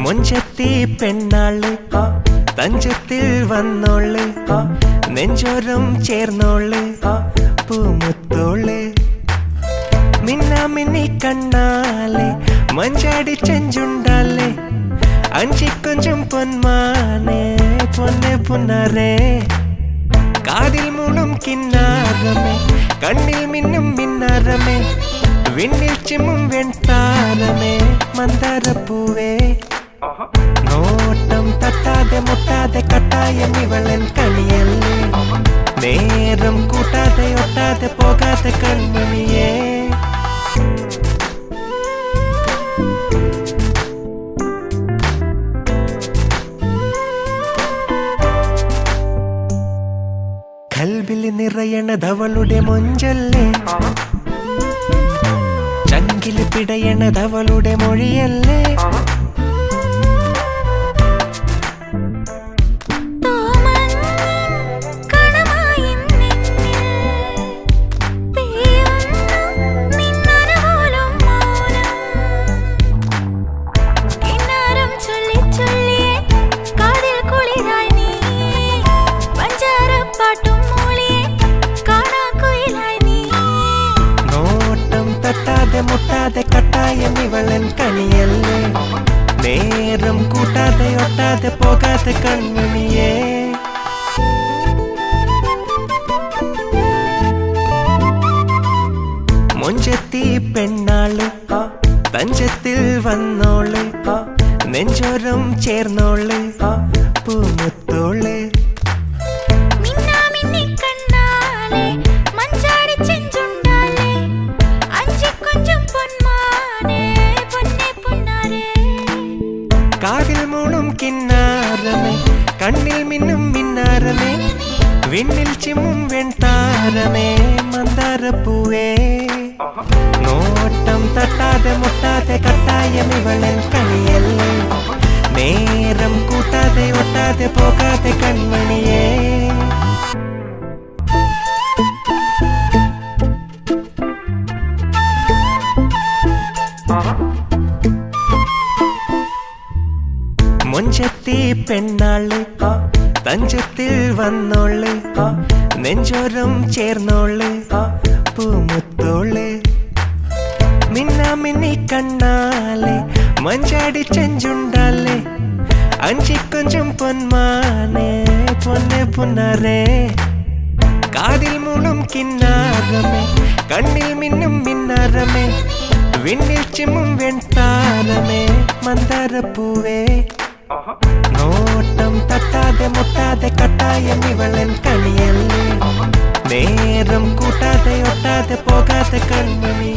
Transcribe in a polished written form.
മുഞ്ചത്തി പെണ്ണാള് തഞ്ചത്തിൽ വന്നോള് നെഞ്ചോരം ചേർന്നോള് പൂമുത്തോള് മിന്നാമിന്നി കണ്ണാലെ മഞ്ചാടി ചെഞ്ചുണ്ടാലേ അഞ്ചിക്കൊഞ്ചും പൊന്മാനെ പൊന്നെ പുന്നരേ കാതിൽ മൂളും കിന്നാരമേ കണ്ണിൽ മിന്നും മിന്നാരമേ വിണ്ണിൽ ചിമ്മും വെൺതാരമേ മന്ദാരപ്പൂവേ നോട്ടം തട്ടാതെ മുട്ടാതെ കട്ടായം ഇവളൻ കണിയല്ലേ നേരം കൂട്ടാതെ ഒട്ടാതെ പോകാതെ കൺമണിയേ കൽബിൽ നിറയണതവളുടെ മൊഞ്ചല്ലേ ചങ്കിൽ പിടയണതവളുടെ മൊഴിയല്ലേ മുട്ടാതെ കട്ടായം ഇവളൻ കണിയല്ലേ നേരം കൂട്ടാതെ ഒട്ടാതെ പോകാതെ കൺമണിയേ മുഞ്ചത്തി പെണ്ണാള് തഞ്ചത്തിൽ വന്നോള് നെഞ്ചോരം ചേർന്നോള് പൂമുത്തോള് കാതിൽ മൂളും കിന്നാരമേ കണ്ണിൽ മിന്നും മിന്നാരമേ വിണ്ണിൽ ചിമ്മും വെൺതാരമേ മന്ദാരപ്പൂവേ നോട്ടം തട്ടാതെ മുട്ടാതെ കട്ടായം ഇവളൻ കണിയല്ലേ നേരം കൂട്ടാതെ ഒട്ടാതെ പോകാതെ കൺമണിയേ മുഞ്ചത്തി പെണ്ണാള് തഞ്ചത്തിൽ വന്നോള് നെഞ്ചോരം ചേർന്നോള് പൂമുത്തോള് മിന്നാമിന്നി കണ്ണാലെ മഞ്ചാടി ചെഞ്ചുണ്ടാലേ അഞ്ചിക്കൊഞ്ചും പൊന്മാനെ പൊന്നെ പുന്നരേ കാതിൽ മൂളും കിന്നാരമേ കണ്ണിൽ മിന്നും മിന്നാരമേ വിണ്ണിൽ ചിമ്മും വെൺതാരമേ മന്ദാരപ്പൂവേ നോട്ടം തട്ടാതെ മുട്ടാതെ കട്ടായം ഇവളൻ കണിയല്ലേ നേരം കൂട്ടാതെ ഒട്ടാതെ പോകാതെ കൺമണി